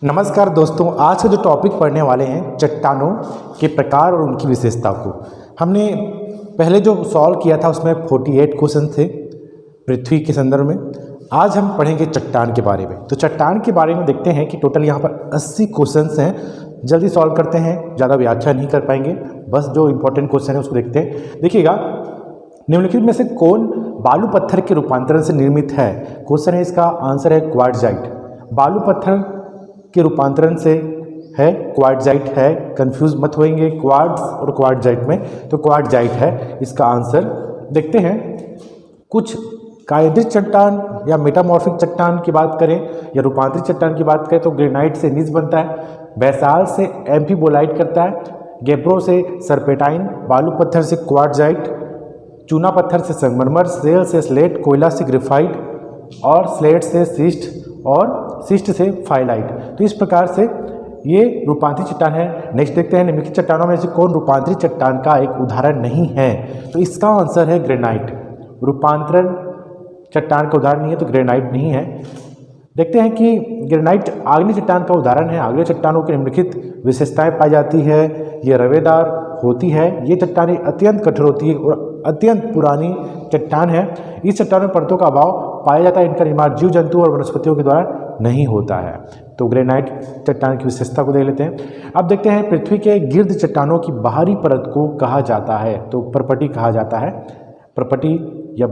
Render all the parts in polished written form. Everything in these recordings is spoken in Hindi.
नमस्कार दोस्तों, आज का जो टॉपिक पढ़ने वाले हैं चट्टानों के प्रकार और उनकी विशेषता को। हमने पहले जो सॉल्व किया था उसमें 48 क्वेश्चन थे पृथ्वी के संदर्भ में। आज हम पढ़ेंगे चट्टान के बारे में। तो चट्टान के बारे में देखते हैं कि टोटल यहाँ पर 80 क्वेश्चन हैं। जल्दी सॉल्व करते हैं, ज़्यादा व्याख्या नहीं कर पाएंगे, बस जो इंपॉर्टेंट क्वेश्चन है उसको देखते हैं। देखिएगा, निम्नलिखित में से कौन बालू पत्थर के रूपांतरण से निर्मित है? क्वेश्चन है, इसका आंसर है क्वार्टजाइट। बालू पत्थर के रूपांतरण से है, क्वार्टजाइट है, कंफ्यूज मत होएंगे क्वार्ट्ज और क्वार्टजाइट में, तो क्वार्टजाइट है इसका आंसर। देखते हैं कुछ कायदिक चट्टान या मेटामॉर्फिक चट्टान की बात करें या रूपांतरित चट्टान की बात करें तो ग्रेनाइट से नीज बनता है, बैसाल्ट से एम्फीबोलाइट करता है, गेब्रो से सर्पेटाइन, बालू पत्थर से क्वार्टजाइट, चूना पत्थर से संगमरमर, सेल से स्लेट, कोयला से ग्रेफाइट और स्लेट से सिस्ट और सिस्ट से फाइलाइट। तो इस प्रकार से ये रूपांतरित चट्टान है। नेक्स्ट देखते हैं, निम्नलिखित चट्टानों में से कौन रूपांतरित चट्टान का एक उदाहरण नहीं है? तो इसका आंसर है ग्रेनाइट। रूपांतरण चट्टान का उदाहरण नहीं है तो ग्रेनाइट नहीं है। देखते हैं कि ग्रेनाइट आग्नेय चट्टान का उदाहरण है। आग्नेय चट्टानों की निम्नलिखित विशेषताएं पाई जाती है। ये रवेदार होती है, ये चट्टानें अत्यंत कठोर होती है और अत्यंत पुरानी चट्टान है। इस चट्टानों में परतों का अभाव पाया जाता है। इनका निर्माण जीव जंतु और वनस्पतियों के द्वारा नहीं होता है। तो ग्रेनाइट चट्टान की विशेषता को देख लेते हैं। अब देखते हैं, पृथ्वी के गिर्द चट्टानों की बाहरी परत को कहा जाता है, तो परपटी कहा जाता है। परपटी या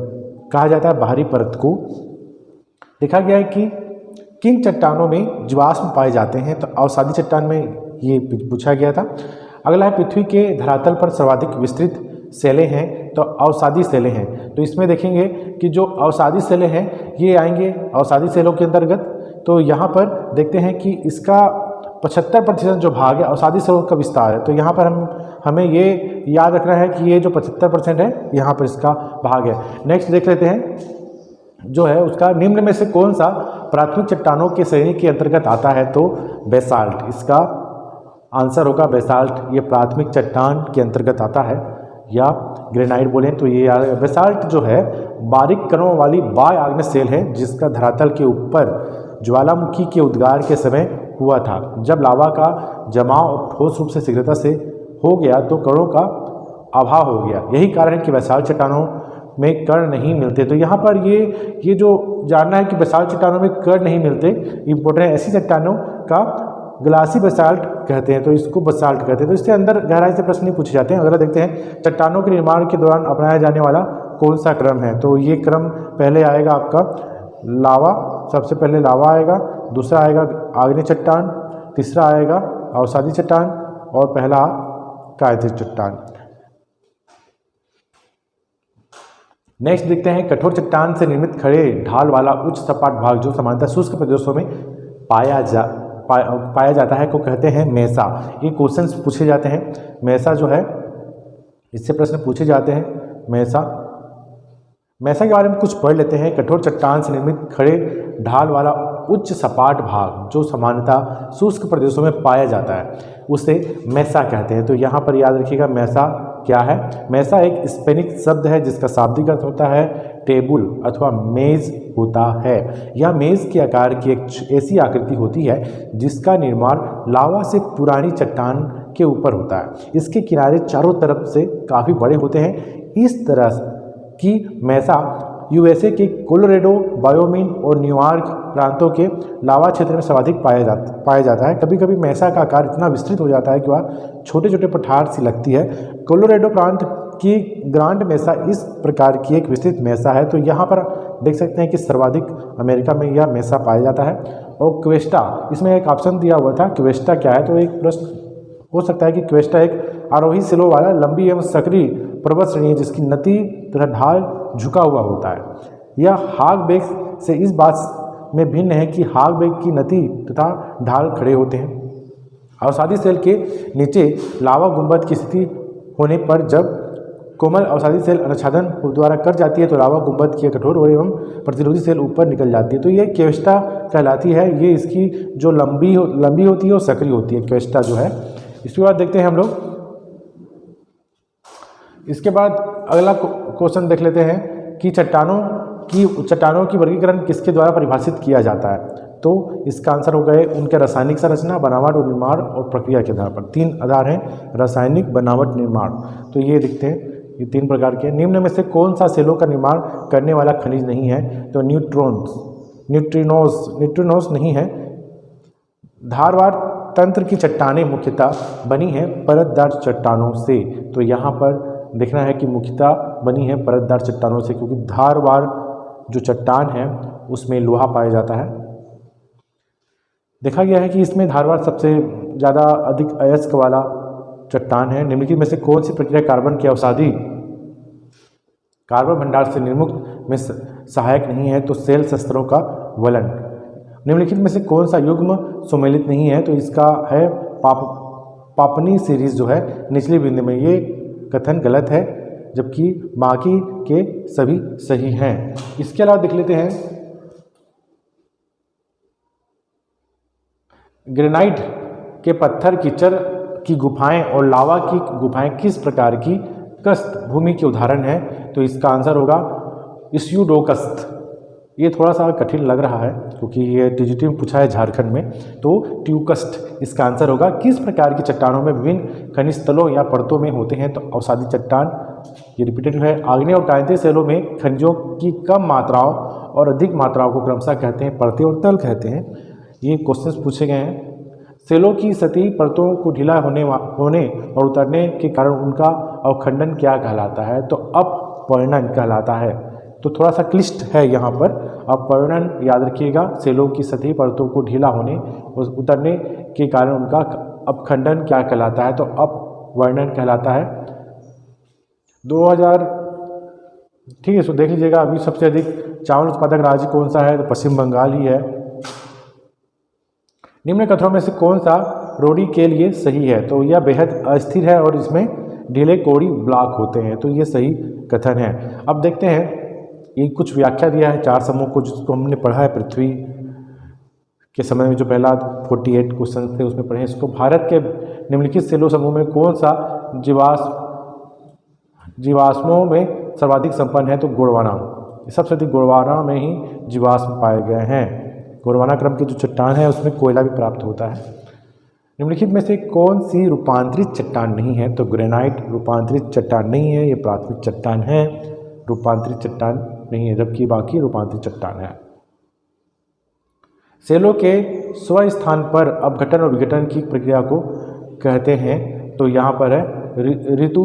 कहा जाता है बाहरी परत को। देखा गया है कि किन चट्टानों में जीवाश्म पाए जाते हैं, तो अवसादी चट्टान में ये पूछा गया था। अगला है, पृथ्वी के धरातल पर सर्वाधिक विस्तृत सेलें हैं, तो अवसादी सेलें हैं। तो इसमें देखेंगे कि जो अवसादी सेलें हैं ये आएंगे अवसादी सेलों के अंतर्गत। तो यहाँ पर देखते हैं कि इसका 75% जो भाग है अवसादी सेलों का विस्तार है। तो यहाँ पर हमें ये याद रखना है कि ये जो 75% है यहाँ पर इसका भाग है। नेक्स्ट देख लेते हैं, जो है उसका निम्न में से कौन सा प्राथमिक चट्टानों के श्रेणी के अंतर्गत आता है? तो बेसाल्ट, इसका आंसर होगा बेसाल्ट। ये प्राथमिक चट्टान के अंतर्गत आता है, या ग्रेनाइट बोलें तो ये बेसाल्ट जो है बारीक कणों वाली बाह्य आग्नेय सेल है, जिसका धरातल के ऊपर ज्वालामुखी के उद्गार के समय हुआ था। जब लावा का जमाव ठोस रूप से शीघ्रता से हो गया तो कणों का अभाव हो गया। यही कारण है कि बेसाल्ट चट्टानों में कण नहीं मिलते। तो यहाँ पर ये जो जानना है कि बेसाल्ट चट्टानों में कण नहीं मिलते इम्पोर्टेंट है। ऐसी चट्टानों का ग्लासी बेसाल्ट कहते हैं, तो इसको बेसाल्ट कहते हैं। तो इससे अंदर गहराई से प्रश्न नहीं पूछे जाते हैं। अगला देखते हैं, चट्टानों के निर्माण के दौरान अपनाया जाने वाला कौन सा क्रम है? तो ये क्रम पहले आएगा आपका लावा, सबसे पहले लावा आएगा, दूसरा आएगा आग्नेय चट्टान, तीसरा आएगा अवसादी चट्टान और पहला कायदिक चट्टान। नेक्स्ट देखते हैं, कठोर चट्टान से निर्मित खड़े ढाल वाला उच्च सपाट भाग जो सामान्यतः शुष्क प्रदेशों में पाया जाता है को कहते हैं मेसा। ये क्वेश्चंस पूछे जाते हैं। मेसा जो है इससे प्रश्न पूछे जाते हैं। मेसा के बारे में कुछ पढ़ लेते हैं। कठोर चट्टान से निर्मित खड़े ढाल वाला उच्च सपाट भाग जो सामान्यतः शुष्क प्रदेशों में पाया जाता है उसे मेसा कहते हैं। तो यहाँ पर याद रखिएगा मेसा क्या है। मेसा एक स्पेनिश शब्द है जिसका शाब्दिक अर्थ होता है टेबल अथवा मेज होता है। यह मेज के आकार की एक ऐसी आकृति होती है जिसका निर्माण लावा से पुरानी चट्टान के ऊपर होता है। इसके किनारे चारों तरफ से काफ़ी बड़े होते हैं। इस तरह की मेसा यूएसए के कोलोराडो, वायोमिंग और न्यूयॉर्क प्रांतों के लावा क्षेत्र में सर्वाधिक पाया जाता है। कभी कभी मेसा का आकार इतना विस्तृत हो जाता है कि वह छोटे छोटे पठार सी लगती है। कोलोराडो प्रांत की ग्रांड मेसा इस प्रकार की एक विस्तृत मेसा है। तो यहाँ पर देख सकते हैं कि सर्वाधिक अमेरिका में यह मेसा पाया जाता है। और क्वेस्टा, इसमें एक ऑप्शन दिया हुआ था, क्वेस्टा क्या है? तो एक प्रश्न हो सकता है कि क्वेस्टा एक आरोही सिलों वाला लंबी एवं सक्रिय पर्वत श्रेणी है जिसकी नती तथा ढाल झुका हुआ होता है। यह हागबेक से इस बात में भिन्न है कि हागबेक की नती तथा ढाल खड़े होते हैं। अवसादी सेल के नीचे लावा गुंबद की स्थिति होने पर जब कोमल अवसादी सेल अनुच्छादन द्वारा कट जाती है तो लावा गुंबद की कठोर एवं प्रतिरोधी सेल ऊपर निकल जाती है। तो ये क्वेस्टा कहलाती है। ये इसकी जो लंबी होती है और सक्रिय होती है, क्वेस्टा जो है। इसके बाद देखते हैं हम लोग, इसके बाद अगला क्वेश्चन देख लेते हैं कि चट्टानों की वर्गीकरण किसके द्वारा परिभाषित किया जाता है? तो इसका आंसर हो गए उनके रासायनिक संरचना, बनावट और निर्माण और प्रक्रिया के आधार पर। 3 आधार हैं, रासायनिक, बनावट, निर्माण। तो ये दिखते हैं, ये 3 प्रकार के। निम्न में से कौन सा सेलों का निर्माण करने वाला खनिज नहीं है? तो न्यूट्रिनोज नहीं है। धारवाड़ तंत्र की चट्टानें मुख्यतः बनी हैं परतदार चट्टानों से। तो यहाँ पर देखना है कि मुख्यतः बनी है परतदार चट्टानों से, क्योंकि धारवाड़ जो चट्टान है उसमें लोहा पाया जाता है। देखा गया है कि इसमें धारवाड़ सबसे ज़्यादा अधिक अयस्क वाला चट्टान है। निम्नलिखित में से कौन सी प्रक्रिया कार्बन की अवसादी कार्बन भंडार से निर्मुक्त में सहायक नहीं है? तो सेल शस्त्रों का वलन। निम्नलिखित में से कौन सा युग्म सुमेलित नहीं है? तो इसका है पापनी सीरीज जो है निचली बिंदु में। ये कथन गलत है, जबकि बाकी के सभी सही हैं। इसके अलावा देख लेते हैं ग्रेनाइट के पत्थर कीचड़ की गुफाएं और लावा की गुफाएं किस प्रकार की कस्त भूमि के उदाहरण है? तो इसका आंसर होगा स्यूडोकस्त। ये थोड़ा सा कठिन लग रहा है क्योंकि ये टीजीटी में पूछा है झारखंड में। तो ट्यूकस्ट इसका आंसर होगा। किस प्रकार की चट्टानों में विभिन्न खनिज तलों या परतों में होते हैं? तो अवसादी चट्टान, ये रिपीटेड है। आग्नेय और टाइंते सेलों में खनिजों की कम मात्राओं और अधिक मात्राओं को क्रमशः कहते हैं परतें और तल कहते हैं। ये क्वेश्चंस पूछे गए हैं। सेलों की सतही परतों को ढीला होने और उतरने के कारण उनका अवखंडन क्या कहलाता है? तो अपवर्णन कहलाता है। तो थोड़ा सा क्लिष्ट है यहाँ पर। अपवर्णन याद रखिएगा। सेलों की सतही परतों को ढीला होने और उतरने के कारण उनका अपखंडन क्या कहलाता है? तो अपवर्णन कहलाता है। 2000 ठीक है, सो देख लीजिएगा। अभी सबसे अधिक चावल उत्पादक राज्य कौन सा है? तो पश्चिम बंगाल ही है। निम्न कथनों में से कौन सा रोडी के लिए सही है? तो यह बेहद अस्थिर है और इसमें ढीले कोड़ी ब्लॉक होते हैं। तो ये सही कथन है। अब देखते हैं, ये कुछ व्याख्या दिया है 4 समूह को, जिसको हमने पढ़ा है पृथ्वी के समय में। जो पहला 48 क्वेश्चन थे उसमें पढ़े इसको। भारत के निम्नलिखित सेलो समूह में कौन सा जीवाश्मों में सर्वाधिक संपन्न है? तो गोंडवाना। सबसे अधिक गोंडवाना में ही जीवाश्म पाए गए हैं। गोंडवाना क्रम की जो चट्टान है उसमें कोयला भी प्राप्त होता है। निम्नलिखित में से कौन सी रूपांतरित चट्टान नहीं है? तो ग्रेनाइट रूपांतरित चट्टान नहीं है, ये प्राथमिक चट्टान है। रूपांतरित चट्टान नहीं है, जबकि बाकी रूपांतरित चट्टान है। सेलों के स्वस्थान पर अपघटन और विघटन की प्रक्रिया को कहते हैं? तो यहाँ पर है ऋतु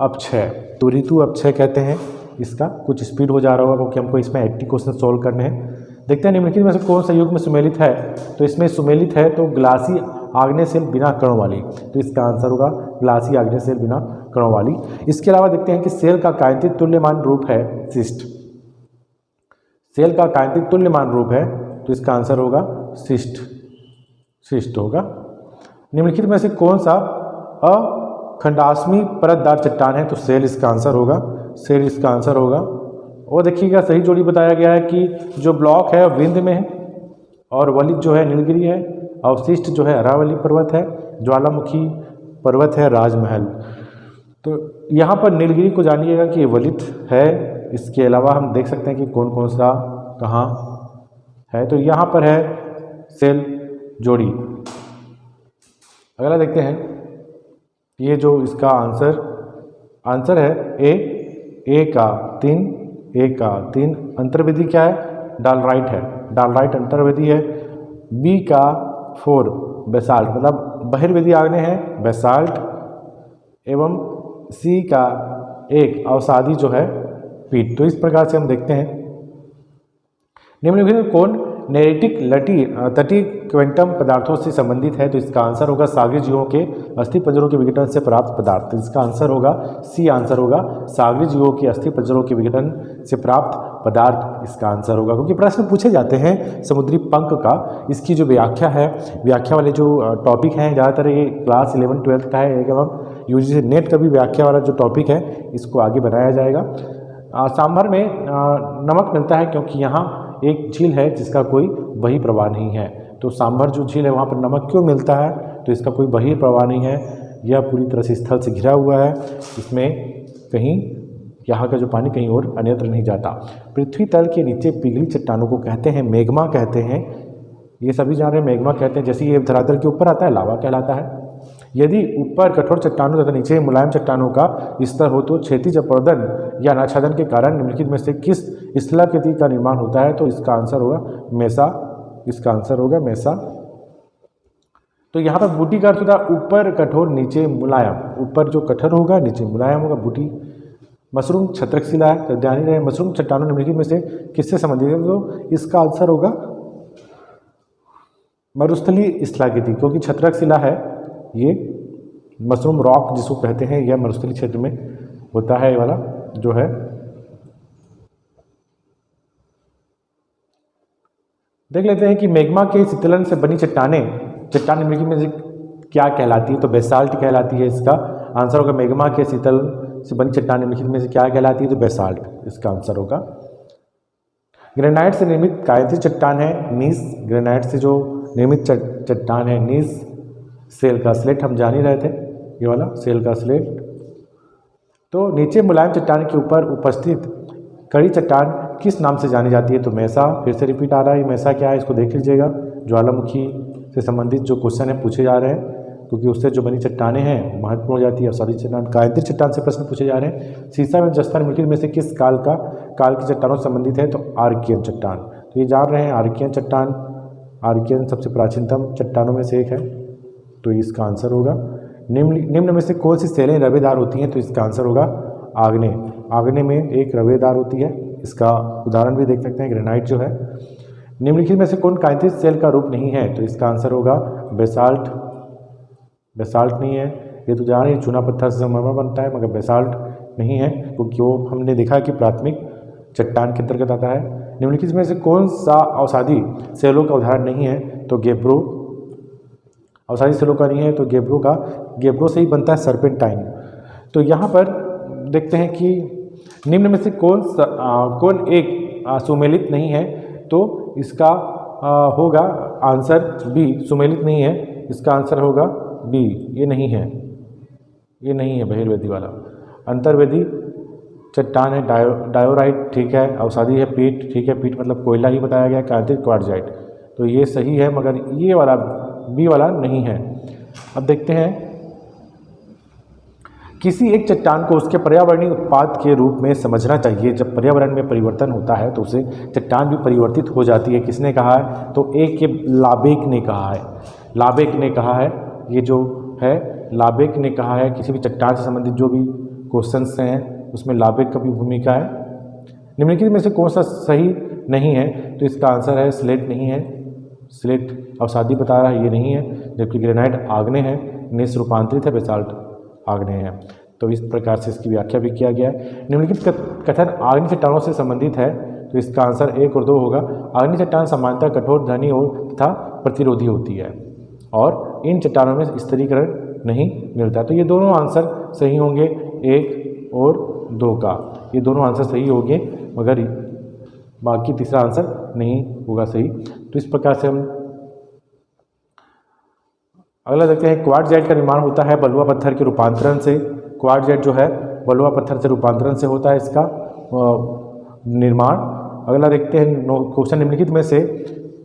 अपक्षय। तो ऋतु अपक्षय कहते हैं। इसका कुछ स्पीड हो जा रहा होगा क्योंकि हमको इसमें 80 क्वेश्चन सॉल्व करने हैं। देखते हैं निम्नलिखित में से कौन सा युग्म सुमेलित है? तो इसमें सुमेलित है तो ग्लासी आग्नेय सेल बिना कणों वाली। तो इसका आंसर होगा ग्लासी आग्नेय सेल बिना कणों वाली। इसके अलावा देखते हैं कि सेल का कांतिक तुल्यमान रूप है सिस्ट। सेल का कांतिक तुल्यमान रूप है, तो इसका आंसर होगा सिस्ट होगा। निम्नलिखित में से कौन सा अखंडाश्मी परतदार चट्टान है? तो सेल इसका आंसर होगा। सेल इसका आंसर होगा। और देखिएगा सही जोड़ी बताया गया है कि जो ब्लॉक है विंध्य में है और वलित जो है नीलगिरी है, अवशिष्ट जो है अरावली पर्वत है, ज्वालामुखी पर्वत है राजमहल। तो यहाँ पर नीलगिरी को जानिएगा कि वलित है। इसके अलावा हम देख सकते हैं कि कौन कौन सा कहाँ है। तो यहाँ पर है सेल जोड़ी। अगला देखते हैं, ये जो इसका आंसर है ए का 3 अंतर्वेदी क्या है? डालराइट है। डालराइट अंतर्वेदी है। बी का 4 बेसाल्ट, मतलब बहिर्वेदी आग्नेय है बेसाल्ट। एवं सी का 1 अवसादी जो है पीट। तो इस प्रकार से हम देखते हैं निम्नलिखित में कौन नेरेटिक तटीय क्वांटम पदार्थों से संबंधित है? तो इसका आंसर होगा सागरीय जीवों के अस्थि पंजरों के विघटन से प्राप्त पदार्थ। इसका आंसर होगा सी आंसर होगा सागरीय जीवों के अस्थि पंजरों के विघटन से प्राप्त पदार्थ इसका आंसर होगा। क्योंकि प्रश्न पूछे जाते हैं समुद्री पंख का, इसकी जो व्याख्या है, व्याख्या वाले जो टॉपिक हैं ज़्यादातर ये क्लास 11-12 का है एवं यूजीसी नेट का भी व्याख्या वाला जो टॉपिक है इसको आगे बनाया जाएगा। सांभर में नमक मिलता है क्योंकि यहाँ एक झील है जिसका कोई बही प्रवाह नहीं है। तो सांभर जो झील है वहाँ पर नमक क्यों मिलता है? तो इसका कोई बही प्रवाह नहीं है, यह पूरी तरह से स्थल से घिरा हुआ है। इसमें कहीं यहाँ का जो पानी कहीं और अन्यत्र नहीं जाता। पृथ्वी तल के नीचे पिघली चट्टानों को कहते हैं मैग्मा कहते हैं। ये सभी जान रहे हैं मैग्मा कहते हैं। जैसे ये धरातल के ऊपर आता है लावा कहलाता है। यदि ऊपर कठोर चट्टानों तथा नीचे मुलायम चट्टानों का स्तर हो तो क्षैतिज अपरदन या अनाच्छादन के कारण निम्नलिखित में से किस स्थलाकृति का निर्माण होता है? तो इसका आंसर होगा मेसा। इसका आंसर होगा मेसा। तो यहाँ पर बूटी का अर्थ होता है ऊपर कठोर नीचे मुलायम। ऊपर जो कठोर होगा नीचे मुलायम होगा, बूटी। मशरूम छत्रक शिला है, तो ध्यान ही रहे मशरूम चट्टानों निम्नलिखित में से किससे संबंधित है? तो इसका आंसर होगा मरुस्थलीय स्थलाकृति, क्योंकि छत्रक शिला है ये मशरूम रॉक जिसको कहते हैं, यह मरुस्थलीय क्षेत्र में होता है। ये वाला जो है देख लेते हैं कि मैग्मा के शीतलन से बनी चट्टान निम्नलिखित में से क्या कहलाती है? तो बेसाल्ट कहलाती है। इसका आंसर होगा मैग्मा के शीतल से बनी चट्टान निम्नलिखित में से क्या कहलाती है? तो बेसाल्ट इसका आंसर होगा। ग्रेनाइट से निर्मित कायंतिक चट्टान है नीस। ग्रेनाइट से जो निर्मित चट्टान है नीस। सेल का स्लेट हम जान ही रहे थे, ये वाला सेल का स्लेट। तो नीचे मुलायम चट्टान के ऊपर उपस्थित कड़ी चट्टान किस नाम से जानी जाती है? तो मेसा। फिर से रिपीट आ रहा है, मेसा क्या है इसको देख लीजिएगा। ज्वालामुखी से संबंधित जो क्वेश्चन है पूछे जा रहे हैं, क्योंकि उससे जो बनी चट्टानें हैं महत्वपूर्ण हो जाती है। सारी चट्टान कायंतिक चट्टान से प्रश्न पूछे जा रहे हैं। सीसा में जस्ता निम्नलिखित में से किस काल की चट्टानों से संबंधित है? तो आर्कियन चट्टान। तो ये जान रहे हैं आर्कियन चट्टान। आर्कियन सबसे प्राचीनतम चट्टानों में से एक है, तो इसका आंसर होगा। निम्न में से कौन सी सेलें रवेदार होती हैं? तो इसका आंसर होगा आग्नेय। आग्नेय में एक रवेदार होती है, इसका उदाहरण भी देख सकते हैं ग्रेनाइट जो है। निम्नलिखित में से कौन कांतिक सेल का रूप नहीं है? तो इसका आंसर होगा बेसाल्ट। बेसाल्ट नहीं है, ये तो जान रहे चूना पत्थर से संगमरमर बनता है, मगर बेसाल्ट नहीं है, क्योंकि वो हमने देखा कि प्राथमिक चट्टान के अंतर्गत आता है। निम्नलिखित में से कौन सा औषधि सेलों का उदाहरण नहीं है? तो गेब्रो। औषधि सेलों का नहीं है, तो गेब्रो से ही बनता है सर्पेंटाइन। तो यहाँ पर देखते हैं कि निम्न में से कौन एक सुमेलित नहीं है? तो इसका होगा आंसर बी, सुमेलित नहीं है। इसका आंसर होगा बी, ये नहीं है, ये नहीं है बहिर्वेदी वाला। अंतर्वेदी चट्टान है डायोराइट, ठीक है। औषधि है पीट, ठीक है। पीट मतलब कोयला ही बताया गया। कांतिक क्वार्टजाइट, तो ये सही है, मगर ये वाला बी वाला नहीं है। अब देखते हैं किसी एक चट्टान को उसके पर्यावरणीय उत्पाद के रूप में समझना चाहिए। जब पर्यावरण में परिवर्तन होता है तो उसे चट्टान भी परिवर्तित हो जाती है। किसने कहा है? तो एक के लाबेक ने कहा है। लाबेक ने कहा है, ये जो है लाबेक ने कहा है। किसी भी चट्टान से संबंधित जो भी क्वेश्चंस हैं उसमें लाबेक का भी भूमिका है। निम्नलिखित में से कौन सा सही नहीं है? तो इसका आंसर है स्लेट नहीं है। स्लेट अवसादी बता रहा है, ये नहीं है। जबकि ग्रेनाइट आग्नेय है, नीस रूपांतरित है, बेसाल्ट आग्नेय है। तो इस प्रकार से इसकी व्याख्या भी किया गया है। निम्नलिखित कथन आग्नेय चट्टानों से संबंधित है, तो इसका आंसर 1 और 2 होगा। आग्नेय चट्टान सामान्यतः कठोर, घनी और तथा प्रतिरोधी होती है, और इन चट्टानों में स्तरीकरण नहीं मिलता। तो ये दोनों आंसर सही होंगे, 1 और 2 का, ये दोनों आंसर सही होंगे, मगर बाकी तीसरा आंसर नहीं होगा सही। तो इस प्रकार से हम अगला देखते हैं। क्वार्टजाइट का निर्माण होता है बलुआ पत्थर के रूपांतरण से। क्वार्टजाइट जो है बलुआ पत्थर से रूपांतरण से होता है इसका निर्माण। अगला देखते हैं क्वेश्चन, निम्नलिखित में से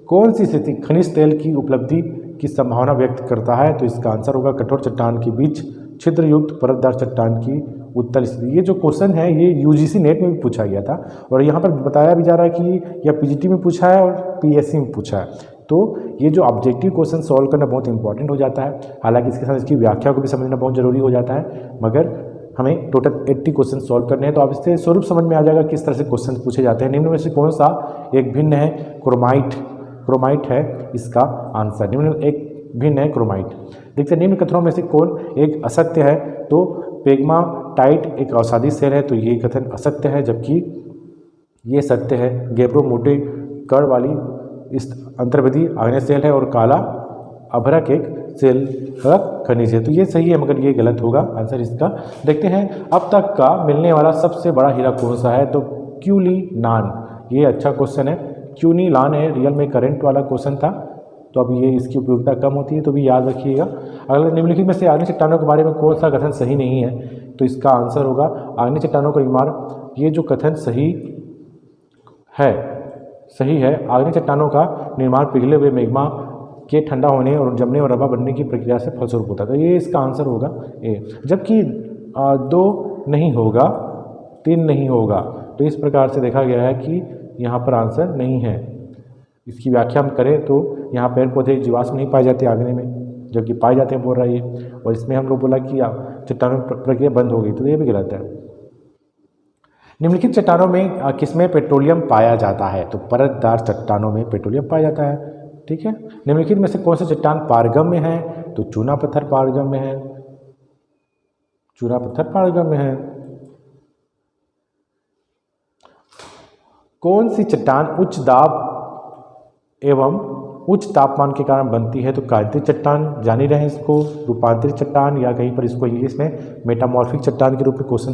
कौन सी स्थिति खनिज तेल की उपलब्धि की संभावना व्यक्त करता है? तो इसका आंसर होगा कठोर चट्टान के बीच छिद्रयुक्त परतदार चट्टान की उत्तल स्थिति। ये जो क्वेश्चन है ये यूजीसी नेट में भी पूछा गया था, और यहाँ पर बताया भी जा रहा है कि यह पीजीटी में पूछा है और पीएससी में पूछा है। तो ये जो ऑब्जेक्टिव क्वेश्चन सॉल्व करना बहुत इंपॉर्टेंट हो जाता है। हालांकि इसके साथ इसकी व्याख्या को भी समझना बहुत जरूरी हो जाता है, मगर हमें टोटल 80 क्वेश्चन सॉल्व करने हैं। तो अब इससे स्वरूप समझ में आ जाएगा किस तरह से क्वेश्चन पूछे जाते हैं। निम्न में से कौन सा एक भिन्न है? क्रोमाइट है इसका आंसर। निम्न एक भिन्न है क्रोमाइट। देखते हैं निम्न कथनों में से कौन एक असत्य है? तो पेग्माटाइट एक औषधि सेल है, तो ये कथन असत्य है, जबकि ये सत्य है। गेब्रो मोटे कण वाली इस अंतर्वेदी आग्नेय सेल है, और काला अभ्रक एक सेल का खनिज है, तो ये सही है, मगर ये गलत होगा आंसर इसका। देखते हैं अब तक का मिलने वाला सबसे बड़ा हीरा कौन सा है? तो क्यूलिनान। ये अच्छा क्वेश्चन है, क्यूनिलान है, रियल में करंट वाला क्वेश्चन था, तो अब ये इसकी उपयोगिता कम होती है, तो भी याद रखिएगा। अगला, निम्नलिखित में से आग्नेय चट्टानों के बारे में कौन सा कथन सही नहीं है? तो इसका आंसर होगा आग्नेय चट्टानों का निर्माण। ये जो कथन सही है सही है। आग्नेय चट्टानों का निर्माण पिघले हुए मैग्मा के ठंडा होने और जमने और रवा बनने की प्रक्रिया से फलस्वरूप होता है। तो ये इसका आंसर होगा ए। जबकि 2 नहीं होगा, 3 नहीं होगा। तो इस प्रकार से देखा गया है कि यहाँ पर आंसर नहीं है। इसकी व्याख्या हम करें तो यहाँ पेड़ पौधे जीवाश्म नहीं पाए जाते आग्नेय में, जबकि पाए जाते हैं बोल रहा है ये। और इसमें हम लोग बोला कि चट्टानों प्रक्रिया बंद हो गई, तो ये भी गलत है। निम्नलिखित चट्टानों में किसमें पेट्रोलियम पाया जाता है? तो परतदार चट्टानों में पेट्रोलियम पाया जाता है। ठीक है। निम्नलिखित में से कौन सा चट्टान पारगम में है? तो चूना पत्थर पारगम में है। चूना पत्थर पारगम में है। कौन सी चट्टान उच्च दाब एवं उच्च तापमान के कारण बनती है? तो कांतित चट्टान, जान ही रहे हैं इसको, रूपांतरित चट्टान, या कहीं पर इसको इंग्लिश में मेटामॉर्फिक चट्टान के रूप में क्वेश्चन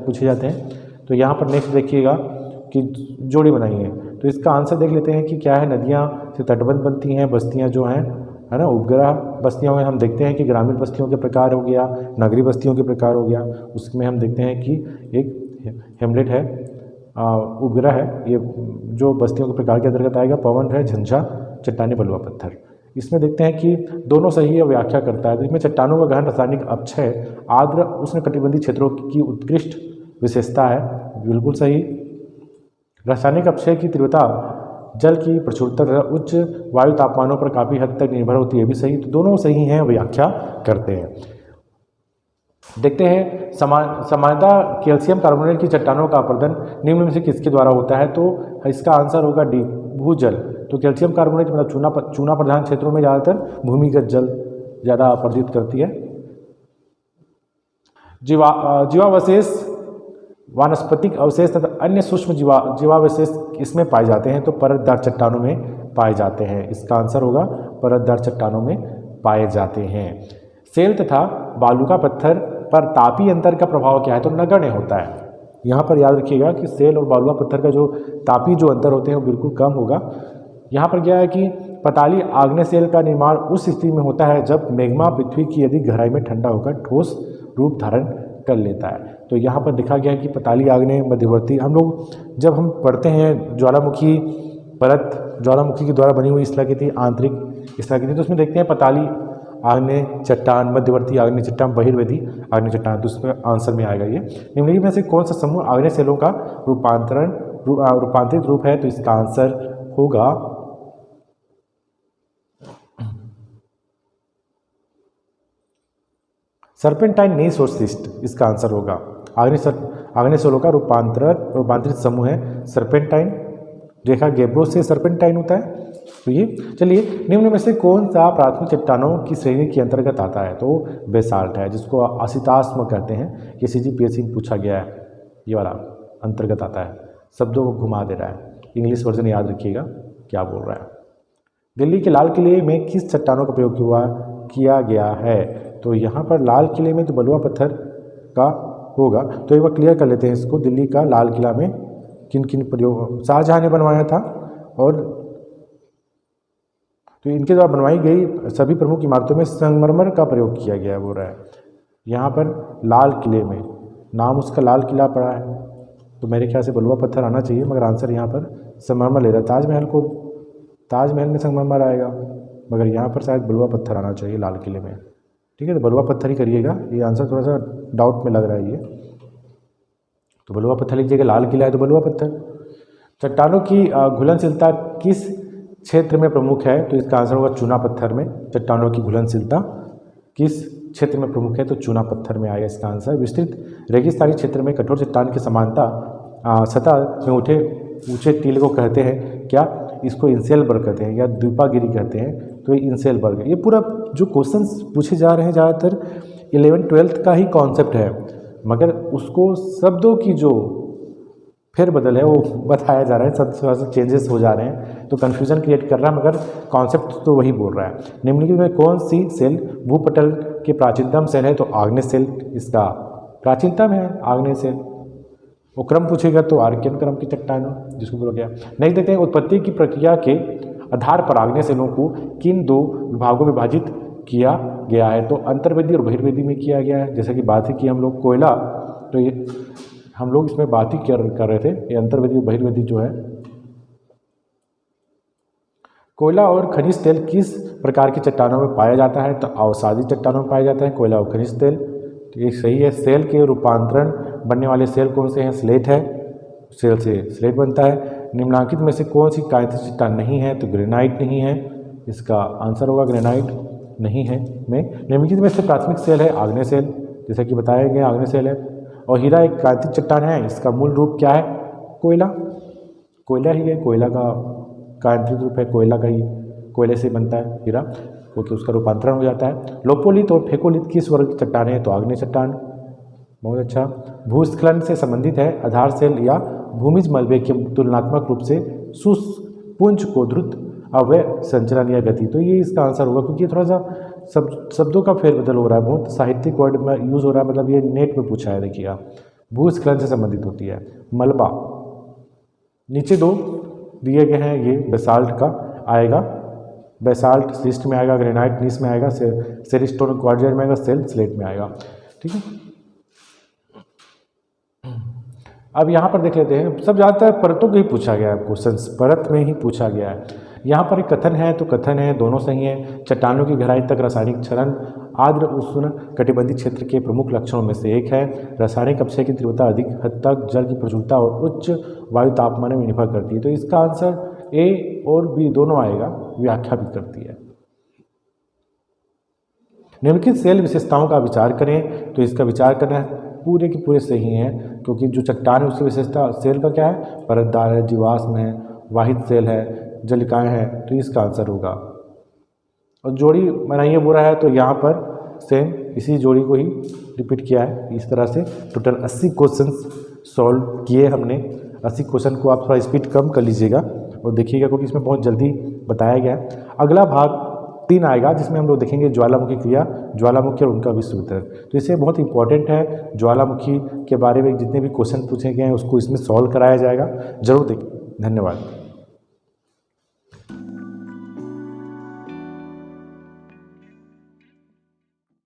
पूछे जाते हैं। तो यहाँ पर नेक्स्ट देखिएगा कि जोड़ी बनाई है। तो इसका आंसर देख लेते हैं कि क्या है। नदियाँ से तटबंध बनती हैं, बस्तियाँ जो हैं, है ना, उपग्रह बस्तियों में हम देखते हैं कि ग्रामीण बस्तियों के प्रकार हो गया, नगरीय बस्तियों के प्रकार हो गया। उसमें हम देखते हैं कि एक हेमलेट है, उपग्रह है, ये जो बस्तियों के प्रकार के अंतर्गत आएगा। पवन है, झंझा, चट्टानी, बलुआ पत्थर। इसमें देखते हैं कि दोनों सही है, व्याख्या करता है। तो इसमें चट्टानों का गहन रासायनिक अपक्षय आर्द्र उष्णकटिबंधीय क्षेत्रों की उत्कृष्ट विशेषता है, बिल्कुल सही। रासायनिक अपक्षय की तीव्रता जल की प्रचुरता तथा उच्च वायु तापमानों पर काफ़ी हद तक निर्भर होती है, भी सही। तो दोनों सही हैं, व्याख्या करते हैं। देखते हैं सामान्यतः कैल्शियम कार्बोनेट की चट्टानों का अपर्दन निम्न में से किसके द्वारा होता है? तो इसका आंसर होगा डी, भूजल। तो कैल्शियम कार्बोनेट मतलब चूना प्रधान क्षेत्रों में ज़्यादातर भूमिगत जल ज़्यादा अपरदित करती है। जीवावशेष, वानस्पतिक अवशेष तथा अन्य सूक्ष्म जीवावशेष इसमें पाए जाते हैं। तो परतदार चट्टानों में पाए जाते हैं। इसका आंसर होगा परतदार चट्टानों में पाए जाते हैं। सेल तथा बालूका पत्थर पर तापीय अंतर का प्रभाव क्या है? तो नगण्य होता है। यहाँ पर याद रखिएगा कि सेल और बालुआ पत्थर का जो तापीय जो अंतर होते हैं वो बिल्कुल कम होगा। यहाँ पर क्या है कि पताली आग्नेय सेल का निर्माण उस स्थिति में होता है जब मैग्मा पृथ्वी की यदि गहराई में ठंडा होकर ठोस रूप धारण कर लेता है। तो यहाँ पर देखा गया है कि पताली आग्नेय मध्यवर्ती, हम लोग जब हम पढ़ते हैं ज्वालामुखी परत, ज्वालामुखी के द्वारा बनी हुई स्थलाकृति, आंतरिक स्थलाकृति, तो उसमें देखते हैं पताली आग्नेय चट्टान, मध्यवर्ती आग्नेय चट्टान, बहिर्वेदी आग्नेय चट्टान। तो उसमें आंसर में आएगा ये। निम्नलिखित में से कौन सा समूह आग्नेय सेलों का रूपांतरित रूप है? तो इसका आंसर होगा सर्पेंटाइन नीस और सिस्ट। इसका आंसर होगा आग्नेय सेलों का रूपांतरित समूह है सर्पेंटाइन। रेखा गेब्रो से सर्पेंटाइन होता है। तो ये चलिए, निम्न में से कौन सा प्राथमिक चट्टानों की श्रेणी के अंतर्गत आता है? तो बेसाल्ट है, जिसको असिताश्म कहते हैं। ये CGPSC में पूछा गया है, ये वाला अंतर्गत आता है। शब्दों को घुमा दे रहा है, इंग्लिश वर्जन याद रखिएगा क्या बोल रहा है। दिल्ली के लाल किले में किस चट्टानों का प्रयोग किया गया है? तो यहाँ पर लाल किले में तो बलुआ पत्थर का होगा। तो एक बार क्लियर कर लेते हैं इसको। दिल्ली का लाल किला में किन किन प्रयोग शाहजहाँ ने बनवाया था, और तो इनके द्वारा बनवाई गई सभी प्रमुख इमारतों में संगमरमर का प्रयोग किया गया बोल रहा है। यहाँ पर लाल किले में नाम उसका लाल किला पड़ा है, तो मेरे ख्याल से बलुआ पत्थर आना चाहिए, मगर आंसर यहाँ पर संगमरमर ले रहा है। ताजमहल में संगमरमर आएगा, मगर यहाँ पर शायद बलुआ पत्थर आना चाहिए लाल किले में। ठीक है, तो बलुआ पत्थर ही करिएगा। ये आंसर थोड़ा सा डाउट में लग रहा है ये, तो बलुआ पत्थर लीजिएगा। लाल किला है तो बलुआ पत्थर। चट्टानों की घुलनशीलता किस क्षेत्र में प्रमुख है? तो इसका आंसर होगा चूना पत्थर में। चट्टानों की घुलनशीलता किस क्षेत्र में प्रमुख है? तो चूना पत्थर में आएगा इसका आंसर। विस्तृत रेगिस्तानी क्षेत्र में कठोर चट्टान की समानता सतह में उठे ऊंचे टीले को कहते हैं क्या? इसको इंसेलबर्ग कहते हैं या द्वीपागिरी कहते हैं। तो ये इंसेलबर्ग है। ये पूरा जो क्वेश्चंस पूछे जा रहे हैं ज़्यादातर 11th-12th का ही कॉन्सेप्ट है, मगर उसको शब्दों की जो फेरबदल है वो बताया जा रहा है, सब थोड़ा सा चेंजेस हो जा रहे हैं, तो कन्फ्यूजन क्रिएट कर रहा है, मगर कॉन्सेप्ट तो वही बोल रहा है। निम्नलिखित में कौन सी सेल भूपटल के प्राचीनतम सेल है? तो आग्नेय सेल इसका प्राचीनतम है, आग्नेय सेल। वो क्रम पूछेगा तो आर्कियन क्रम की चट्टानों, जिसको बोला गया। नेक्स्ट देखते हैं, उत्पत्ति की प्रक्रिया के आधार पर आग्नेय सेलों को किन 2 विभागों में विभाजित किया गया है? तो अंतर्वेदी और बहिर्वेदी में किया गया है। जैसा कि बात है कि हम लोग कोयला, तो ये हम लोग इसमें बात ही कर रहे थे, ये अंतर्वेदी और बहिर्वेदी जो है कोयला और खनिज तेल किस प्रकार की चट्टानों में पाया जाता है? तो अवसादी चट्टानों में पाया जाता है कोयला और खनिज तेल। तो ये सही है। सेल के रूपांतरण बनने वाले सेल कौन से हैं? स्लेट है, सेल से स्लेट बनता है। निम्नलिखित में से कौन सी कांतिज चट्टान नहीं है? तो ग्रेनाइट नहीं है, इसका आंसर होगा ग्रेनाइट नहीं है। निम्नलिखित में से प्राथमिक सेल है आग्नेय सेल, जैसा कि बताया गया आग्नेय सेल है। और हीरा एक कांतिज चट्टान है, इसका मूल रूप क्या है? कोयला, कोयला ही है। कोयला का कांतिज रूप है, कोयला का ही, कोयले से बनता है हीरा, क्योंकि उसका रूपांतरण हो जाता है। लोपोलिथ और फेकोलिथ किस वर्ग की चट्टान है? तो आग्नेय चट्टान। बहुत अच्छा। भूस्खलन से संबंधित है आधार सेल या भूमिज मलबे के तुलनात्मक रूप से पुंज को द्रुत अवय संचलन या गति। तो ये इसका आंसर होगा, क्योंकि थोड़ा सा शब्दों का फेरबदल हो रहा है, बहुत साहित्यिक वर्ड में यूज़ हो रहा है, मतलब ये नेट में पूछा है। देखिएगा, भूस्खलन से संबंधित होती है मलबा। नीचे दो दिए गए हैं, ये बेसाल्ट का आएगा, बेसाल्ट लिस्ट में आएगा, ग्रेनाइट नीस में आएगा, सेलिस्टोन क्वार्टजाइट में आएगा, सेल स्लेट में आएगा। ठीक है, अब यहाँ पर देख लेते हैं। सब ज़्यादातर परतों को ही पूछा गया है, क्वेश्चन परत में ही पूछा गया है। यहाँ पर एक कथन है, तो कथन है, दोनों सही है। चट्टानों की गहराई तक रासायनिक क्षरण आर्द्र उष्ण कटिबंधीय क्षेत्र के प्रमुख लक्षणों में से एक है। रासायनिक अपक्षय की तीव्रता अधिक हद तक जल की प्रचुरता और उच्च वायु तापमान में निर्भर करती है। तो इसका आंसर ए और बी दोनों आएगा, व्याख्या भी करती है। निम्नलिखित सेल विशेषताओं का विचार करें, तो इसका विचार करना पूरे के पूरे सही हैं, क्योंकि जो चट्टान है उसकी विशेषता सेल का क्या है? परतदार है, जीवाश्म है, वाहित सेल है, जलिकाएँ हैं, तो इसका आंसर होगा। और जोड़ी बनाइए बोला है, तो यहाँ पर सेम इसी जोड़ी को ही रिपीट किया है। इस तरह से टोटल 80 क्वेश्चंस सॉल्व किए हमने। 80 क्वेश्चन को आप थोड़ा स्पीड कम कर लीजिएगा और देखिएगा, क्योंकि इसमें बहुत जल्दी बताया गया है। अगला भाग 3 आएगा, जिसमें हम लोग देखेंगे ज्वालामुखी क्रिया, ज्वालामुखी और उनका विश्व वितरण। तो इससे बहुत इंपॉर्टेंट है, ज्वालामुखी के बारे में जितने भी क्वेश्चन पूछे गए हैं उसको इसमें सॉल्व कराया जाएगा। जरूर देखिए। धन्यवाद।